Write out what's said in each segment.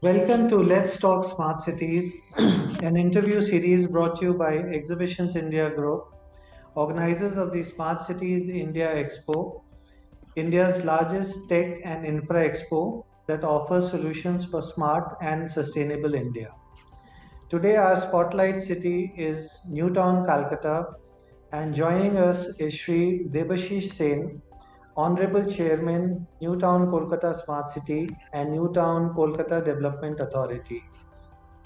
Welcome to Let's Talk Smart Cities, an interview series brought to you by Exhibitions India Group, organizers of the Smart Cities India Expo, India's largest tech and infra expo that offers solutions for smart and sustainable India. Today, our spotlight city is Newtown Kolkata, and joining us is Shri Debashis Sen, Honourable Chairman, Newtown Kolkata Smart City and Newtown Kolkata Development Authority.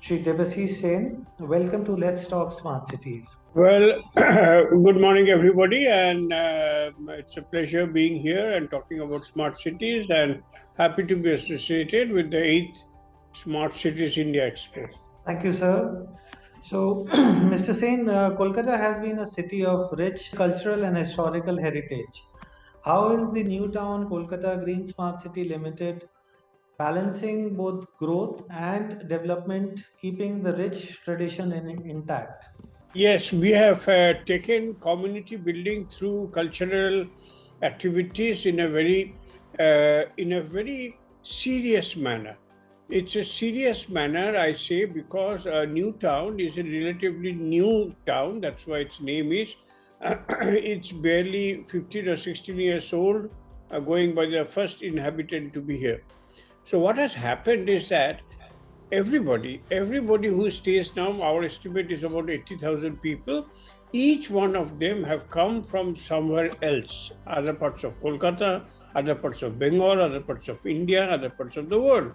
Shri Debashis Sen, welcome to Let's Talk Smart Cities. Well, good morning, everybody, and it's a pleasure being here and talking about smart cities, and happy to be associated with the 8th Smart Cities India Expo. Thank you, sir. So, Mr. Sen, Kolkata has been a city of rich cultural and historical heritage. How is the Newtown Kolkata Green Smart City Limited balancing both growth and development, keeping the rich tradition intact? Yes, we have taken community building through cultural activities in a very serious manner. It's a serious manner, I say, because Newtown is a relatively new town. That's why its name is. It's barely 15 or 16 years old, going by the first inhabitant to be here. So what has happened is that everybody who stays now, our estimate is about 80,000 people. Each one of them have come from somewhere else, other parts of Kolkata, other parts of Bengal, other parts of India, other parts of the world.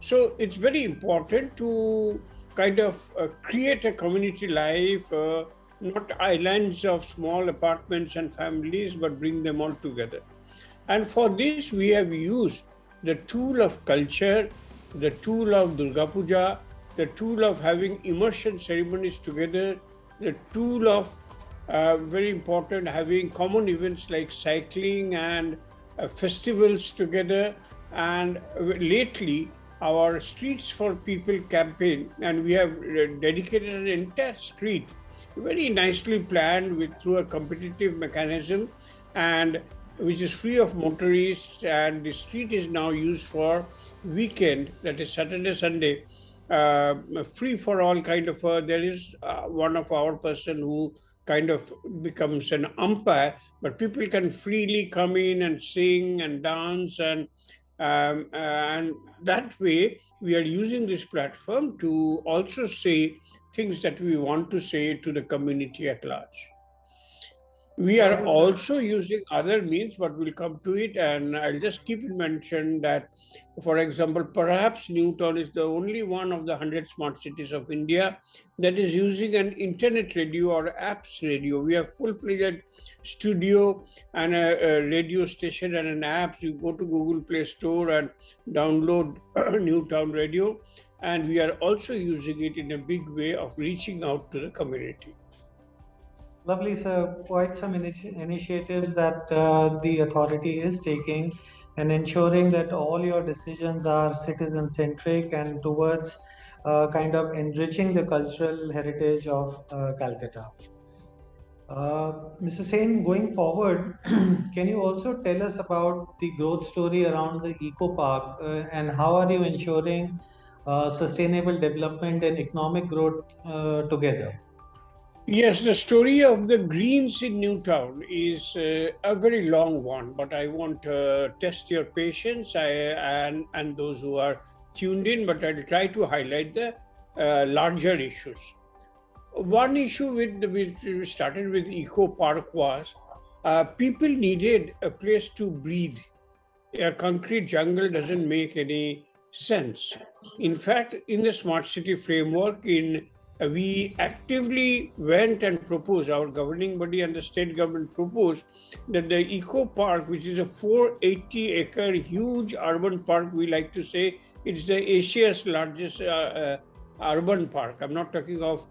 So it's very important to kind of create a community life, not islands of small apartments and families, but bring them all together. And for this, we have used the tool of culture, the tool of Durga Puja, the tool of having immersion ceremonies together, the tool of very important having common events like cycling and festivals together. And lately, our Streets for People campaign, and we have dedicated an entire street, very nicely planned through a competitive mechanism, and which is free of motorists, and the street is now used for weekend, that is Saturday, Sunday, free for all kind of, there is one of our person who kind of becomes an umpire, but people can freely come in and sing and dance, and that way we are using this platform to also say things that we want to say to the community at large. We are also using other means, but we'll come to it, and I'll just keep in mention that, for example, perhaps Newtown is the only one of the 100 smart cities of India that is using an internet radio or apps radio. We have full-fledged studio and a radio station and an app. You go to Google Play Store and download Newtown Radio, and we are also using it in a big way of reaching out to the community. Lovely, sir. Quite some initiatives that the authority is taking and ensuring that all your decisions are citizen-centric and towards kind of enriching the cultural heritage of Calcutta. Mr. Sen, going forward, can you also tell us about the growth story around the Eco Park and how are you ensuring sustainable development and economic growth together? Yes, the story of the Greens in Newtown is a very long one, but I won't test your patience and those who are tuned in, but I'll try to highlight the larger issues. One issue which we started with Eco Park was people needed a place to breathe. A concrete jungle doesn't make any sense. In fact, in the smart city framework, we actively went and proposed, our governing body and the state government proposed that the Eco Park, which is a 480-acre huge urban park, we like to say it's the Asia's largest urban park. I'm not talking of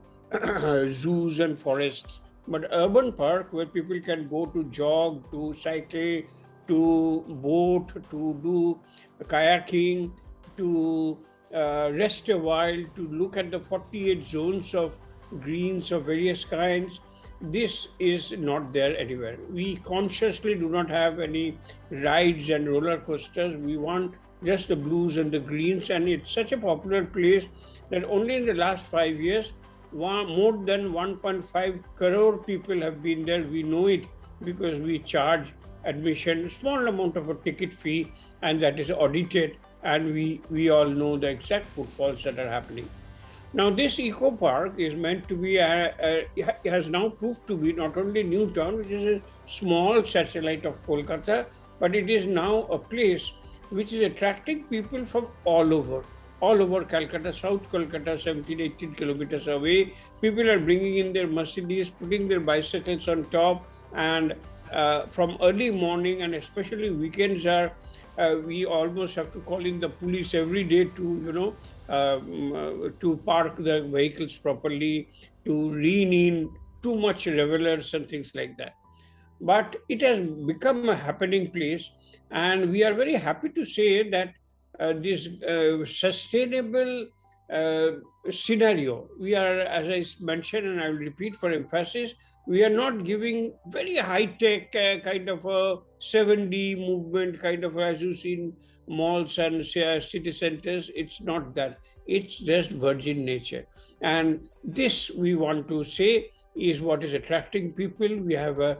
zoos and forests, but urban park where people can go to jog, to cycle, to boat, to do kayaking, to rest a while, to look at the 48 zones of greens of various kinds. This is not there anywhere. We consciously do not have any rides and roller coasters. We want just the blues and the greens, and it's such a popular place that only in the last 5 years, more than 1.5 crore people have been there. We know it because we charge admission, small amount of a ticket fee, and that is audited, and we all know the exact footfalls that are happening. Now, this eco park is meant to be, has now proved to be not only Newtown, which is a small satellite of Kolkata, but it is now a place which is attracting people from all over Calcutta, South Kolkata, 17, 18 kilometers away. People are bringing in their Mercedes, putting their bicycles on top, and from early morning and especially weekends we almost have to call in the police every day to, to park the vehicles properly, to rein in too much revelers and things like that. But it has become a happening place, and we are very happy to say that this sustainable scenario, we are, as I mentioned, and I will repeat for emphasis, we are not giving very high-tech kind of a 7D movement, kind of as you see in malls and city centers. It's not that. It's just virgin nature. And this, we want to say, is what is attracting people. We have a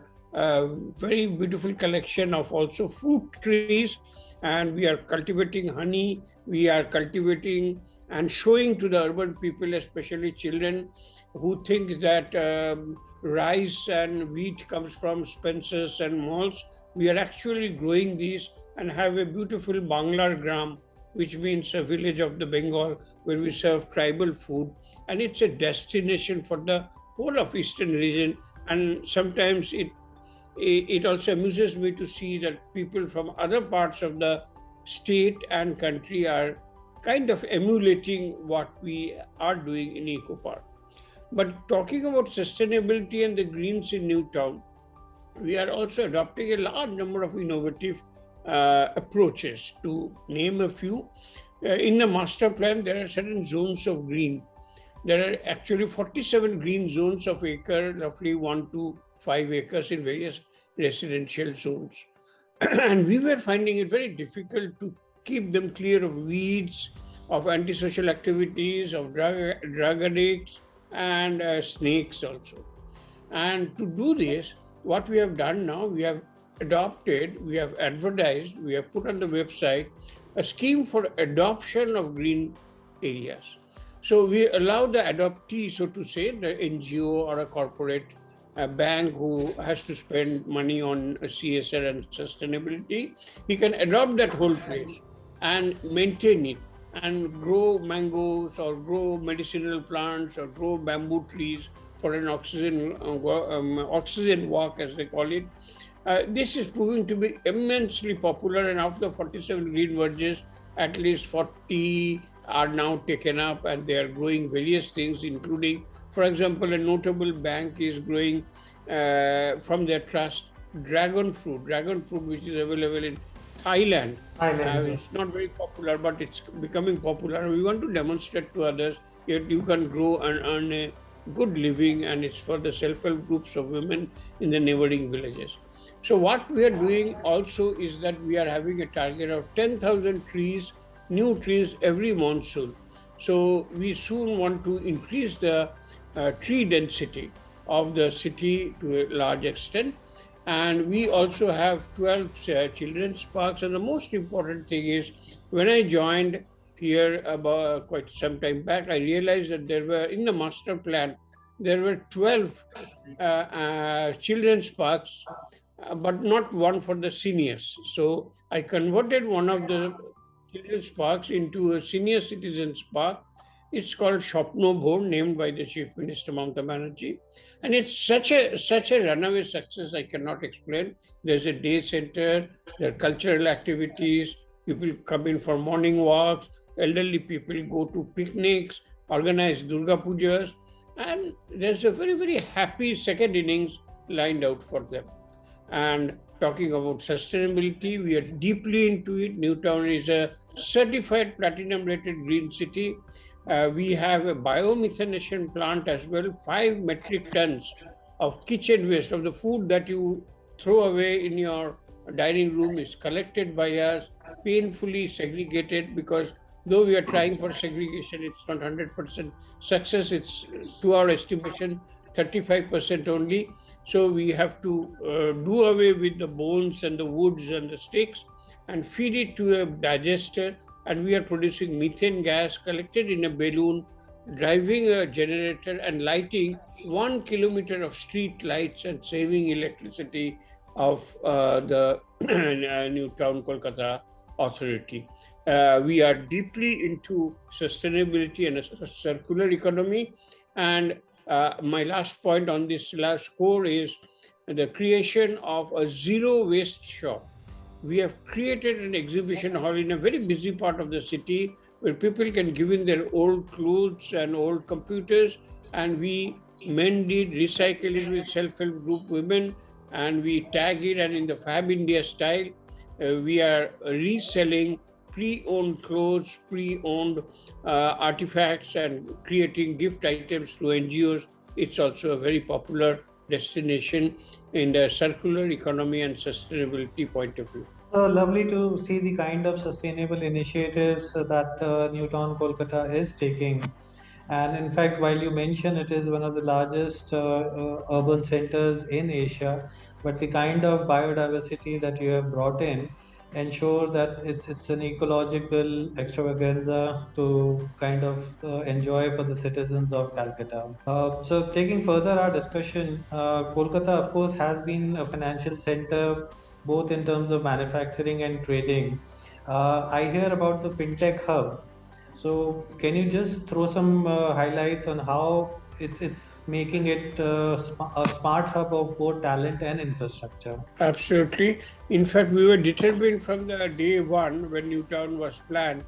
very beautiful collection of also fruit trees, and we are cultivating honey. We are cultivating and showing to the urban people, especially children, who think that rice and wheat comes from Spencer's and malls. We are actually growing these and have a beautiful Banglar Gram, which means a village of the Bengal, where we serve tribal food. And it's a destination for the whole of Eastern region. And sometimes it also amuses me to see that people from other parts of the state and country are kind of emulating what we are doing in Eco Park. But talking about sustainability and the greens in Newtown, we are also adopting a large number of innovative approaches. To name a few, in the master plan, there are certain zones of green. There are actually 47 green zones of acre, roughly 1 to 5 acres in various residential zones. And we were finding it very difficult to keep them clear of weeds, of antisocial activities, of drug addicts, and snakes also. And to do this, what we have done now, we have adopted, we have advertised, we have put on the website a scheme for adoption of green areas. So we allow the adoptee, so to say, the NGO or a corporate bank who has to spend money on CSR and sustainability, he can adopt that whole place and maintain it and grow mangoes or grow medicinal plants or grow bamboo trees for an oxygen walk, as they call it. This is proving to be immensely popular, and of the 47 green verges, at least 40 are now taken up, and they are growing various things, including, for example, a notable bank is growing from their trust dragon fruit, which is available in Thailand. It's not very popular, but it's becoming popular. We want to demonstrate to others that you can grow and earn a good living, and it's for the self-help groups of women in the neighboring villages. So what we are doing also is that we are having a target of 10,000 trees, new trees every monsoon. So we soon want to increase the tree density of the city to a large extent. And we also have 12 children's parks. And the most important thing is, when I joined here about quite some time back, I realized that there were, in the master plan, there were 12 children's parks, but not one for the seniors. So I converted one of the children's parks into a senior citizens park. It's called Shopno Bhor, named by the Chief Minister Mamata Banerjee. And it's such a runaway success, I cannot explain. There's a day center, there are cultural activities, people come in for morning walks, elderly people go to picnics, organize Durga Pujas, and there's a very, very happy second innings lined out for them. And talking about sustainability, we are deeply into it. Newtown is a certified platinum rated green city. We have a biomethanation plant as well, 5 metric tons of kitchen waste, of the food that you throw away in your dining room is collected by us, painfully segregated, because though we are trying for segregation, it's not 100% success. It's, to our estimation, 35% only. So we have to do away with the bones and the woods and the sticks and feed it to a digester. And we are producing methane gas collected in a balloon, driving a generator and lighting 1 kilometer of street lights and saving electricity of the Newtown Kolkata Authority. We are deeply into sustainability and a circular economy. And my last point on this last score is the creation of a zero waste shop. We have created an exhibition hall in a very busy part of the city where people can give in their old clothes and old computers, and we mend it, recycle it with self-help group women, and we tag it, and in the Fab India style, we are reselling pre-owned clothes, pre-owned artifacts, and creating gift items to NGOs. It's also a very popular destination in the circular economy and sustainability point of view. Lovely to see the kind of sustainable initiatives that Newtown Kolkata is taking. And in fact, while you mention it is one of the largest urban centers in Asia, but the kind of biodiversity that you have brought in ensure that it's an ecological extravaganza to kind of enjoy for the citizens of Calcutta. So taking further our discussion, Kolkata of course has been a financial center both in terms of manufacturing and trading. I hear about the Fintech Hub. So can you just throw some highlights on how it's making it a smart hub of both talent and infrastructure? Absolutely. In fact, we were determined from the day one when Newtown was planned,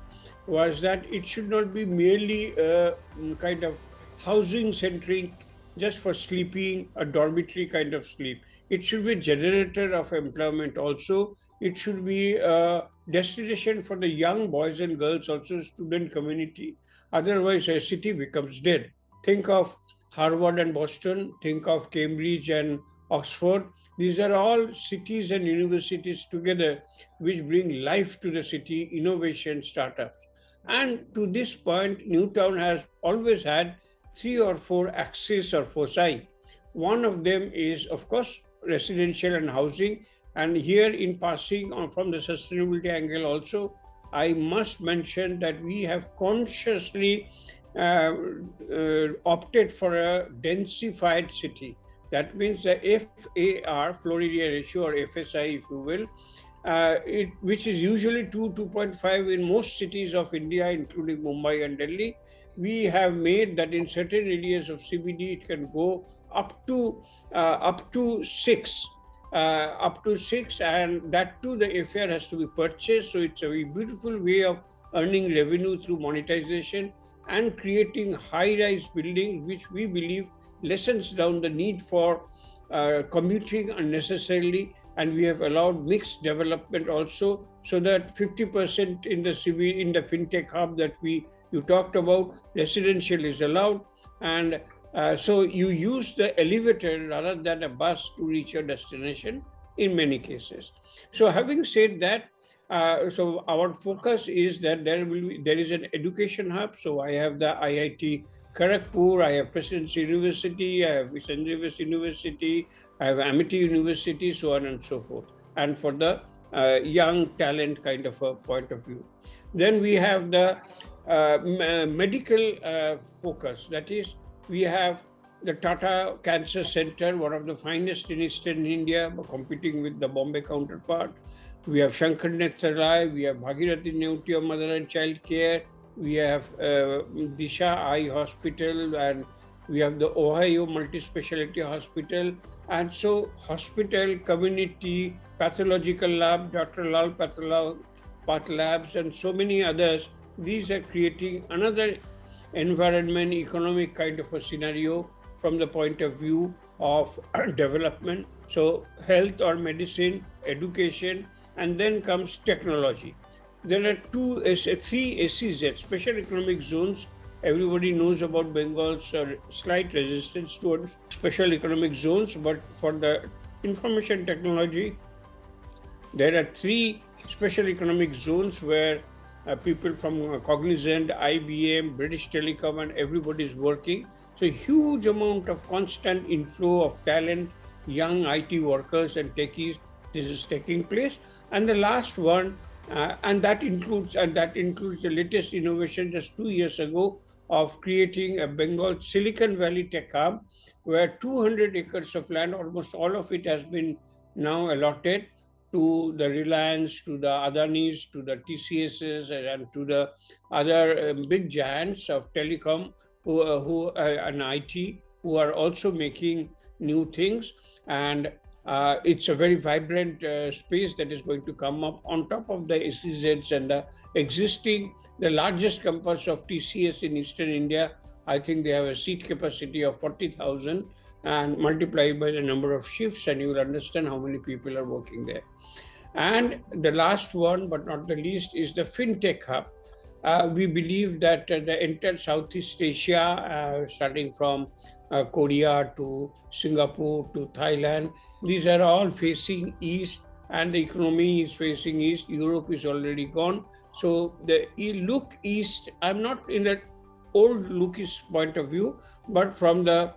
was that it should not be merely a kind of housing centric, just for sleeping, a dormitory kind of sleep. It should be a generator of employment also. It should be a destination for the young boys and girls, also student community. Otherwise, a city becomes dead. Think of Harvard and Boston, think of Cambridge and Oxford. These are all cities and universities together which bring life to the city, innovation, startups. And to this point, Newtown has always had 3 or 4 axes or foci. One of them is, of course, residential and housing. And here, in passing on from the sustainability angle also, I must mention that we have consciously opted for a densified city. That means the FAR, floor area ratio, or FSI, if you will, which is usually 2.5 in most cities of India, including Mumbai and Delhi. We have made that in certain areas of CBD, it can go up to 6. Up to 6, and that too the FAR has to be purchased. So it's a very beautiful way of earning revenue through monetization and creating high-rise buildings, which we believe lessens down the need for commuting unnecessarily. And we have allowed mixed development also, so that 50% in the Fintech Hub that you talked about, residential is allowed, and so you use the elevator rather than a bus to reach your destination in many cases. So having said that, so our focus is that there is an education hub. So I have the IIT Kharagpur, I have Presidency University, I have St. Xavier's University, I have Amity University, so on and so forth. And for the young talent kind of a point of view. Then we have the medical focus. That is, we have the Tata Cancer Center, one of the finest in Eastern India, competing with the Bombay counterpart. We have Shankar Nethralaya, we have Bhagirathi Neotia Mother and Child Care, we have Disha Eye Hospital, and we have the Ohio Multi-Speciality Hospital. And so hospital, community, pathological lab, Dr. Lal Path Labs, and so many others. These are creating another environment, economic kind of a scenario from the point of view of development. So health or medicine, education, and then comes technology. There are 3 SEZ, special economic zones. Everybody knows about Bengal's slight resistance towards special economic zones, but for the information technology, There are 3 special economic zones where people from Cognizant, IBM, British Telecom, and everybody is working. So a huge amount of constant inflow of talent, young IT workers and techies. This is taking place. And the last one, and that includes the latest innovation just 2 years ago of creating a Bengal Silicon Valley Tech Hub, where 200 acres of land, almost all of it has been now allotted to the Reliance, to the Adanis, to the TCSs, and to the other big giants of telecom and IT who are also making new things. And it's a very vibrant space that is going to come up on top of the SEZs and the largest campus of TCS in Eastern India. I think they have a seat capacity of 40,000, and multiply by the number of shifts, and you will understand how many people are working there. And the last one, but not the least, is the Fintech Hub. We believe that the entire Southeast Asia, starting from Korea to Singapore to Thailand, these are all facing east, and the economy is facing east. Europe is already gone. So you look east. I'm not in the old lookish point of view, but from the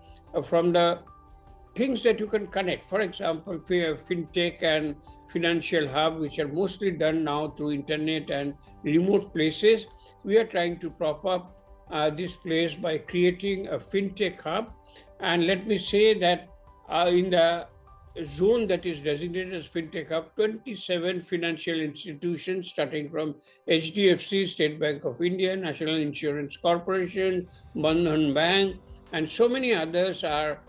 things that you can connect. For example, fintech and financial hub, which are mostly done now through internet and remote places. We are trying to prop up this place by creating a fintech hub. And let me say that in the zone that is designated as Fintech Hub, 27 financial institutions starting from HDFC, State Bank of India, National Insurance Corporation, Bandhan Bank, and so many others are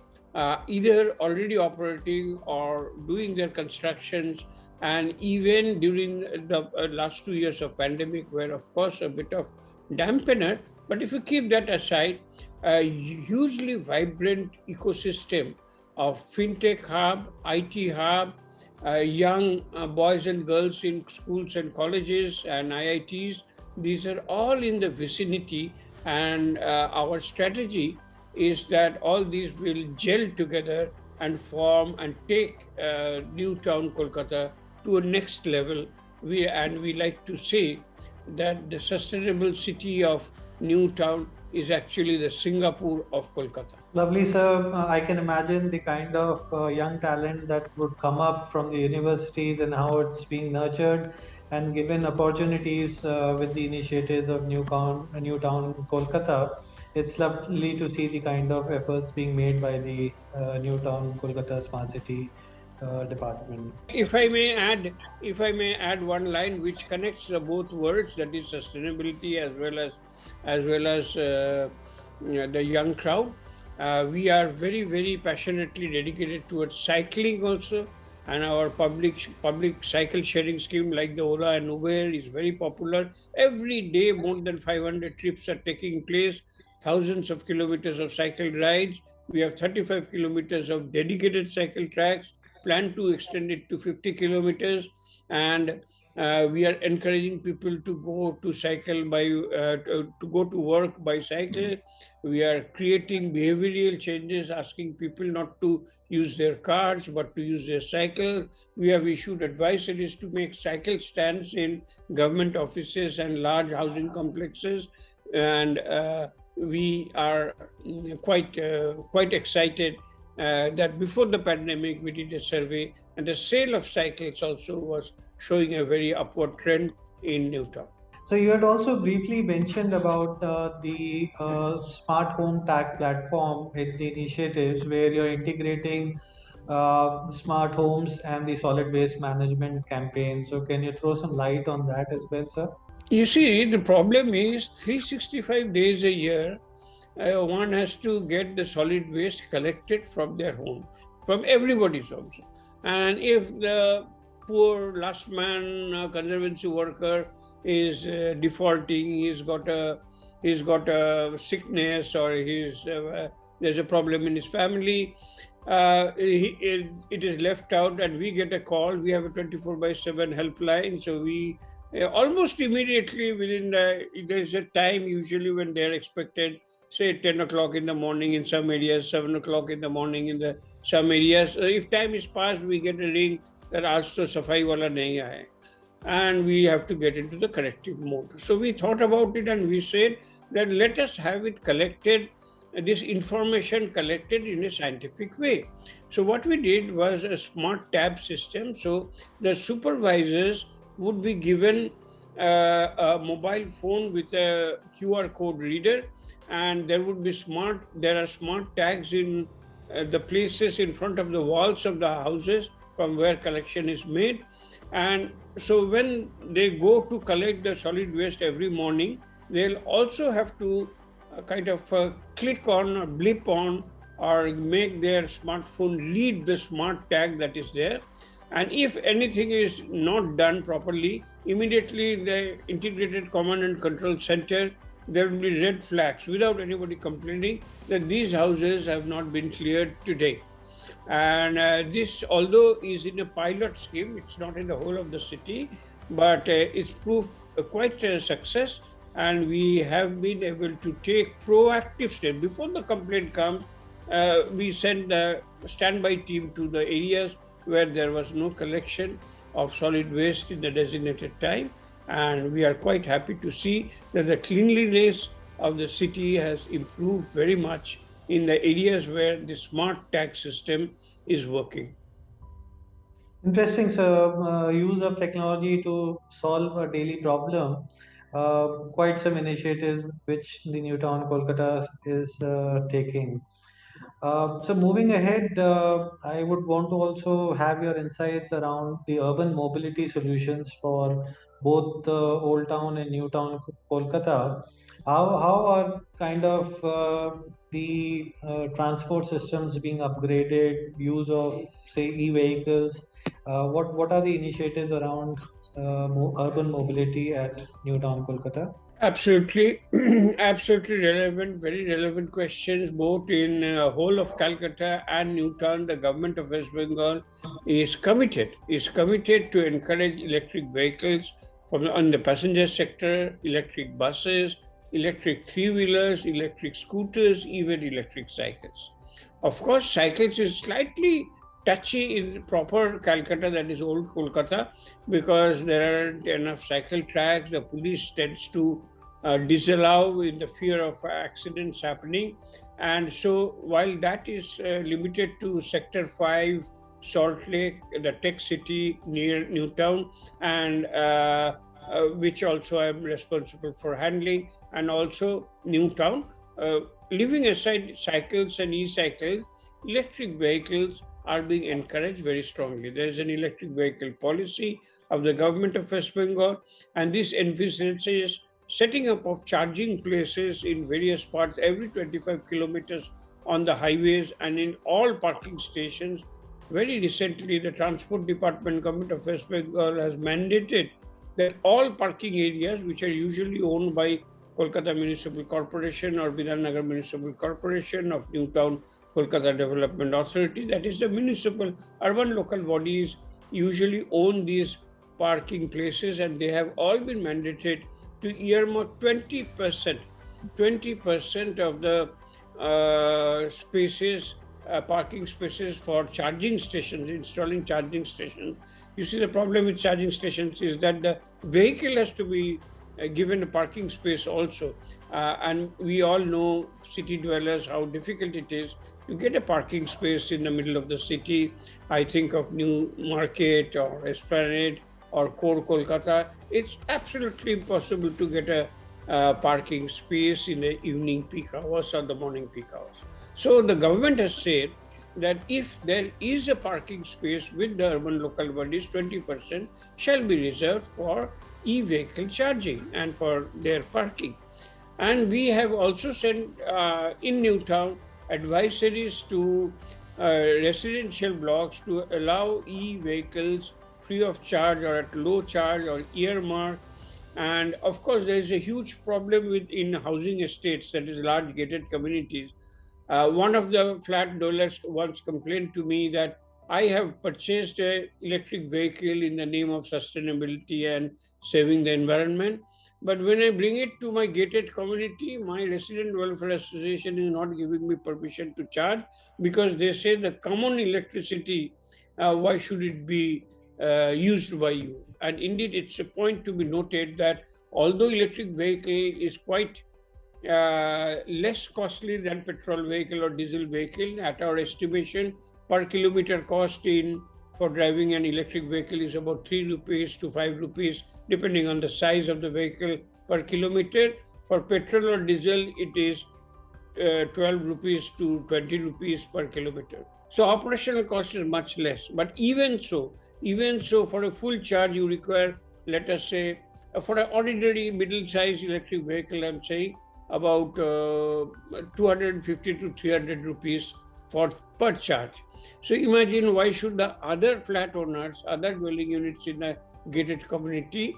either already operating or doing their constructions. And even during the last 2 years of pandemic, where of course a bit of dampener, but if you keep that aside, a hugely vibrant ecosystem of fintech hub, IT hub, young boys and girls in schools and colleges and IITs. These are all in the vicinity, and our strategy is that all these will gel together and form and take Newtown Kolkata to a next level. We like to say that the sustainable city of Newtown is actually the Singapore of Kolkata. Lovely, sir. I can imagine the kind of young talent that would come up from the universities and how it's being nurtured and given opportunities with the initiatives of Newtown Kolkata. It's lovely to see the kind of efforts being made by the Newtown Kolkata Smart City department. If I may add one line which connects both words, that is sustainability as well as the young crowd. We are very, very passionately dedicated towards cycling also, and our public cycle sharing scheme like the Ola and Uber is very popular. Every day more than 500 trips are taking place, thousands of kilometers of cycle rides. We have 35 kilometers of dedicated cycle tracks, plan to extend it to 50 kilometers, and we are encouraging people to go to cycle to go to work by cycle. We are creating behavioral changes, asking people not to use their cars but to use their cycle. We have issued advisories to make cycle stands in government offices and large housing complexes, and we are quite excited that before the pandemic we did a survey, and the sale of cycles also was showing a very upward trend in Newtown. So you had also briefly mentioned about the smart home tag platform in the initiatives where you're integrating smart homes and the solid waste management campaign. So can you throw some light on that as well, sir? You see, the problem is 365 days a year, one has to get the solid waste collected from their home, from everybody's homes. And if the poor last man conservancy worker is defaulting, he's got a sickness, or there's a problem in his family, it is left out, and we get a call. We have a 24/7 helpline, so we almost immediately there's a time usually when they're expected, say 10 o'clock in the morning in some areas, 7 o'clock in the morning in some areas. If time is passed, we get a ring that aaj to safai wala nahi aaye, and we have to get into the corrective mode. So we thought about it and we said that let us have it collected, this information collected in a scientific way. So what we did was a smart tab system. So the supervisors would be given a mobile phone with a QR code reader, and there are smart tags in the places in front of the walls of the houses from where collection is made. And so when they go to collect the solid waste every morning, they'll also have to click on or blip on or make their smartphone read the smart tag that is there. And if anything is not done properly, immediately in the integrated command and control center, there will be red flags without anybody complaining that these houses have not been cleared today. And this, although is in a pilot scheme, it's not in the whole of the city, but it's proved quite a success. And we have been able to take proactive steps. Before the complaint comes, we send a standby team to the areas where there was no collection of solid waste in the designated time. And we are quite happy to see that the cleanliness of the city has improved very much in the areas where the smart tag system is working. Interesting, sir. Use of technology to solve a daily problem. Quite some initiatives which the Newtown Kolkata is taking. So moving ahead, I would want to also have your insights around the urban mobility solutions for both Old Town and New Town Kolkata. How are the transport systems being upgraded? Use of say e-vehicles. What are the initiatives around urban mobility at New Town Kolkata? Absolutely, absolutely relevant, very relevant questions. Both in whole of Calcutta and Newtown, the government of West Bengal is committed to encourage electric vehicles on the passenger sector, electric buses, electric three-wheelers, electric scooters, even electric cycles. Of course, cycles is slightly touchy in proper Calcutta, that is old Kolkata, because there aren't enough cycle tracks. The police tends to disallow in the fear of accidents happening. And so while that is limited to Sector 5, Salt Lake, the tech city near Newtown, and which also I am responsible for handling, and also Newtown, leaving aside cycles and e-cycles, electric vehicles are being encouraged very strongly. There is an electric vehicle policy of the government of West Bengal, and this envisages setting up of charging places in various parts every 25 kilometers on the highways and in all parking stations. Very recently, the Transport Department, Government of West Bengal, has mandated that all parking areas, which are usually owned by Kolkata Municipal Corporation or Bidhannagar Municipal Corporation of Newtown Kolkata Development Authority, that is the municipal urban local bodies usually own these parking places, and they have all been mandated to earmark 20% of the spaces, parking spaces for charging stations, installing charging stations. You see, the problem with charging stations is that the vehicle has to be given a parking space also. And we all know, city dwellers, how difficult it is to get a parking space in the middle of the city. I think of New Market or Esplanade or Core Kolkata. It's absolutely impossible to get a parking space in the evening peak hours or the morning peak hours. So the government has said that if there is a parking space with the urban local bodies, 20% shall be reserved for e-vehicle charging and for their parking. And we have also sent in Newtown advisories to residential blocks to allow e-vehicles free of charge or at low charge or earmark. And of course, there is a huge problem in housing estates, that is large gated communities. One of the flat dwellers once complained to me that I have purchased an electric vehicle in the name of sustainability and saving the environment. But when I bring it to my gated community, my resident welfare association is not giving me permission to charge, because they say the common electricity, why should it be used by you. And indeed, it's a point to be noted that although electric vehicle is quite less costly than petrol vehicle or diesel vehicle, at our estimation, per kilometer cost for driving an electric vehicle is about 3 rupees to 5 rupees, depending on the size of the vehicle per kilometer. For petrol or diesel, it is 12 rupees to 20 rupees per kilometer. So operational cost is much less. But even so, for a full charge, you require, let us say, for an ordinary middle-sized electric vehicle, I'm saying, about 250 to 300 rupees per charge. So imagine, why should the other flat owners, other dwelling units in a gated community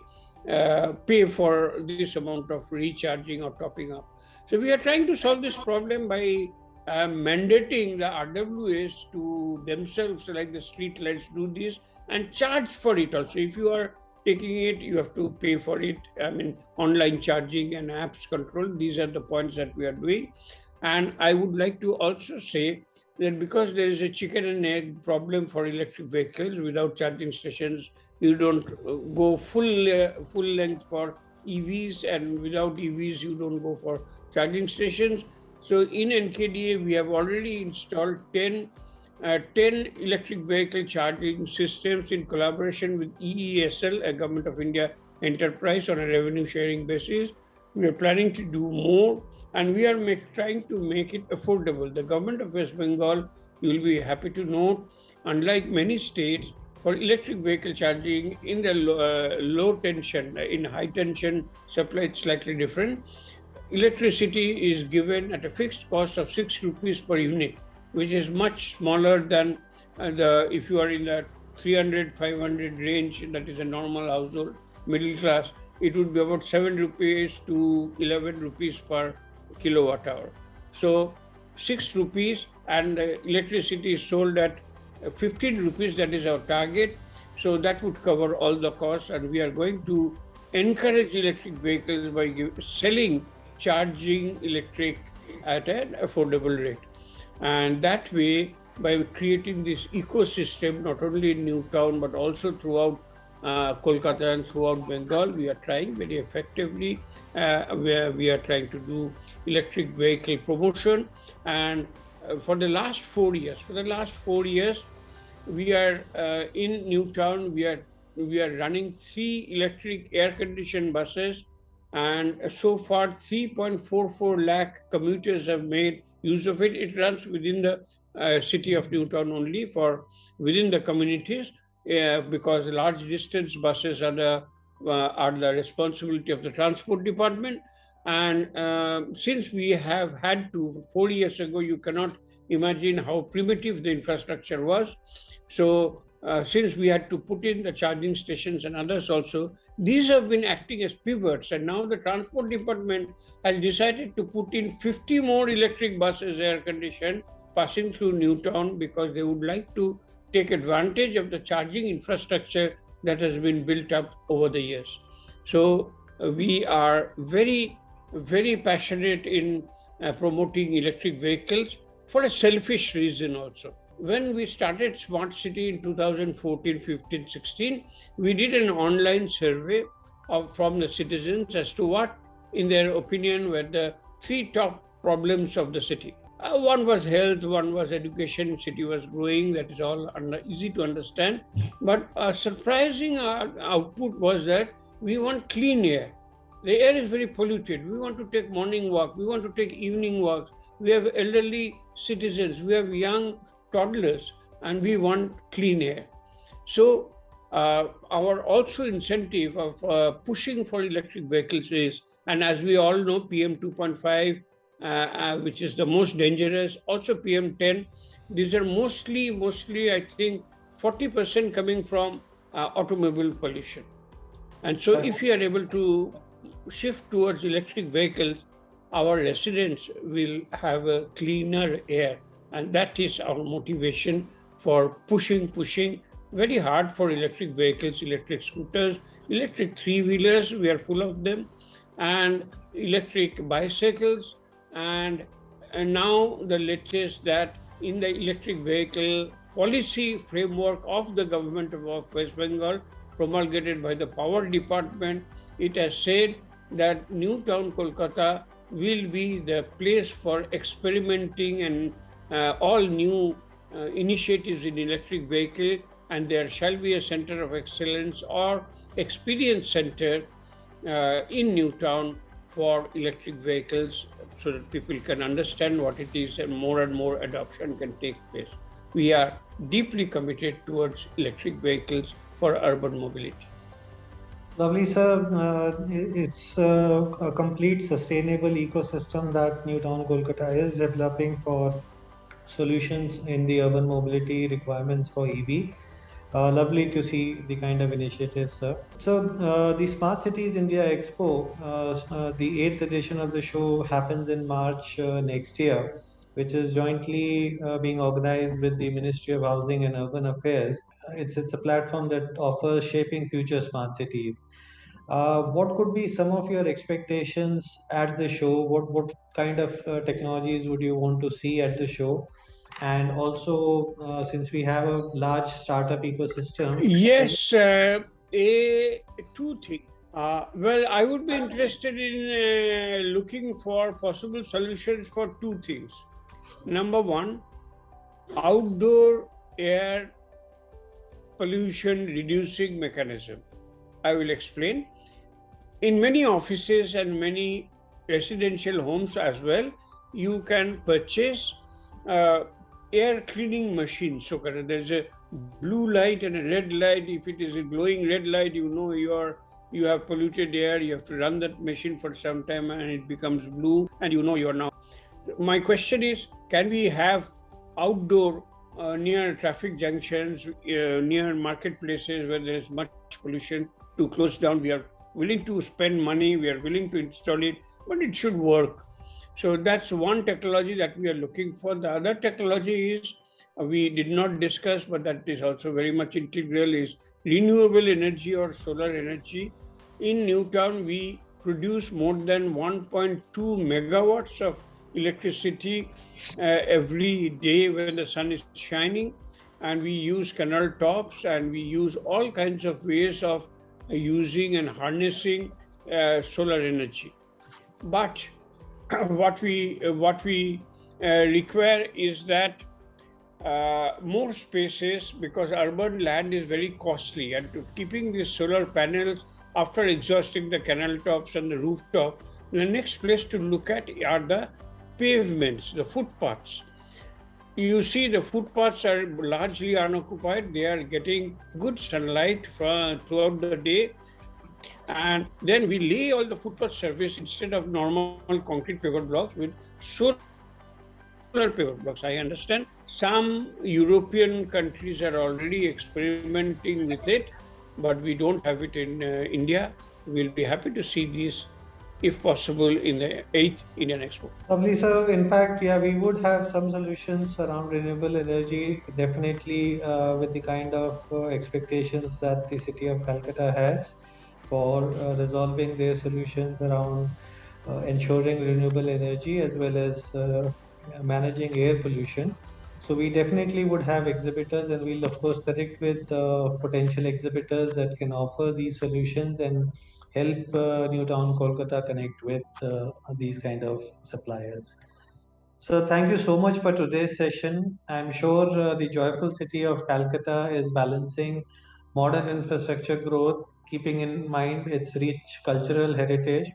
pay for this amount of recharging or topping up? So we are trying to solve this problem by mandating the RWAs to themselves, like the street lights, do this and charge for it also. If you are taking it, you have to pay for it. I mean, online charging and apps control, these are the points that we are doing. And I would like to also say that because there is a chicken and egg problem for electric vehicles, without charging stations, you don't go full length for EVs, and without EVs, you don't go for charging stations. So in NKDA, we have already installed 10 electric vehicle charging systems in collaboration with EESL, a Government of India enterprise, on a revenue sharing basis. We are planning to do more, and we are trying to make it affordable. The Government of West Bengal, you will be happy to note, unlike many states, for electric vehicle charging in the low tension, in high tension supply, it's slightly different. Electricity is given at a fixed cost of 6 rupees per unit, which is much smaller than if you are in the 300, 500 range, that is a normal household, middle class, it would be about 7 rupees to 11 rupees per kilowatt hour. So 6 rupees, and electricity is sold at 15 rupees, that is our target. So that would cover all the costs, and we are going to encourage electric vehicles by selling charging electric at an affordable rate. And that way, by creating this ecosystem, not only in Newtown, but also throughout Kolkata and throughout Bengal, we are trying very effectively, where we are trying to do electric vehicle promotion. And for the last 4 years, we are in Newtown, we are running 3 electric air-conditioned buses, and so far 3.44 lakh commuters have made use of it. It runs within the city of Newtown only, for within the communities, because large distance buses are the responsibility of the transport department. And since we have had to, 4 years ago, you cannot imagine how primitive the infrastructure was. So since we had to put in the charging stations and others also, these have been acting as pivots. And now the transport department has decided to put in 50 more electric buses, air-conditioned, passing through Newtown, because they would like to take advantage of the charging infrastructure that has been built up over the years. So we are very, very passionate in promoting electric vehicles for a selfish reason also. When we started Smart City in 2014, 15, 16, we did an online survey from the citizens as to what, in their opinion, were the 3 top problems of the city. One was health, one was education. City was growing, that is all easy to understand. But a surprising output was that we want clean air. The air is very polluted. We want to take morning walk, we want to take evening walks. We have elderly citizens, we have young toddlers, and we want clean air. So our also incentive of pushing for electric vehicles is, and as we all know, PM 2.5, which is the most dangerous, also PM10, these are mostly I think 40% coming from automobile pollution. And so if we are able to shift towards electric vehicles, our residents will have a cleaner air. And that is our motivation for pushing very hard for electric vehicles, electric scooters, electric 3-wheelers, we are full of them, and electric bicycles. And now the latest, that in the electric vehicle, policy framework of the government of West Bengal, promulgated by the Power Department. It has said that Newtown Kolkata will be the place for experimenting and all new initiatives in electric vehicle, and there shall be a center of excellence or experience center in Newtown for electric vehicles, so that people can understand what it is and more adoption can take place. We are deeply committed towards electric vehicles for urban mobility. Lovely, sir. It's a complete sustainable ecosystem that Newtown Kolkata is developing for solutions in the urban mobility requirements for EV. Lovely to see the kind of initiatives, sir. So, the Smart Cities India Expo, the eighth edition of the show happens in March next year, which is jointly being organized with the Ministry of Housing and Urban Affairs. It's a platform that offers shaping future smart cities. What could be some of your expectations at the show? What kind of technologies would you want to see at the show? And also, since we have a large startup ecosystem, Yes, two things. Well, I would be interested in looking for possible solutions for two things. Number one, outdoor air pollution reducing mechanism. I will explain. In many offices and many residential homes as well, you can purchase air cleaning machines. So there's a blue light and a red light. If it is a glowing red light, you know you have polluted air. You have to run that machine for some time and it becomes blue, and you know you're now. My question is, can we have outdoor near traffic junctions, near marketplaces where there is much pollution, to close down? We are willing to spend money, we are willing to install it, but it should work. So that's one technology that we are looking for. The other technology is, we did not discuss, but that is also very much integral, is renewable energy or solar energy. In Newtown, we produce more than 1.2 megawatts of electricity every day when the sun is shining, and we use canal tops and we use all kinds of ways of using and harnessing solar energy. But what we require is that more spaces, because urban land is very costly, and keeping these solar panels after exhausting the canal tops and the rooftop, the next place to look at are the pavements, the footpaths. You see, the footpaths are largely unoccupied. They are getting good sunlight throughout the day. And then we lay all the footpath surface instead of normal concrete pavement blocks with solar pavement blocks. I understand some European countries are already experimenting with it, but we don't have it in India. We'll be happy to see these, if possible, in the 8th Indian Expo. Lovely, sir. In fact, yeah, we would have some solutions around renewable energy, definitely with the kind of expectations that the city of Calcutta has for resolving their solutions around ensuring renewable energy as well as managing air pollution. So we definitely would have exhibitors, and we'll of course connect with potential exhibitors that can offer these solutions and help Newtown Kolkata connect with these kind of suppliers. So thank you so much for today's session. I'm sure the joyful city of Calcutta is balancing modern infrastructure growth, keeping in mind its rich cultural heritage,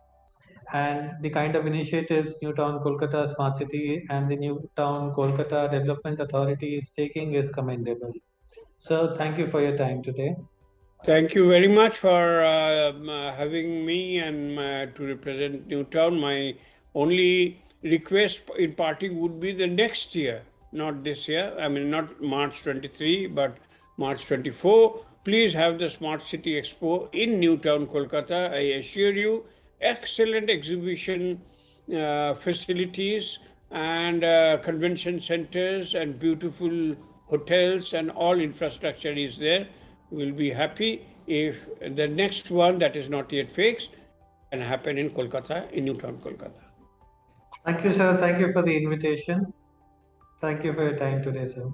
and the kind of initiatives Newtown Kolkata Smart City and the Newtown Kolkata Development Authority is taking is commendable. So thank you for your time today. Thank you very much for having me and to represent Newtown. My only request in parting would be the next year, not this year. I mean, not March 23, but March 24. Please have the Smart City Expo in Newtown, Kolkata. I assure you, excellent exhibition facilities and convention centers and beautiful hotels and all infrastructure is there. We'll be happy if the next one that is not yet fixed can happen in Kolkata, in Newtown, Kolkata. Thank you, sir. Thank you for the invitation. Thank you for your time today, sir.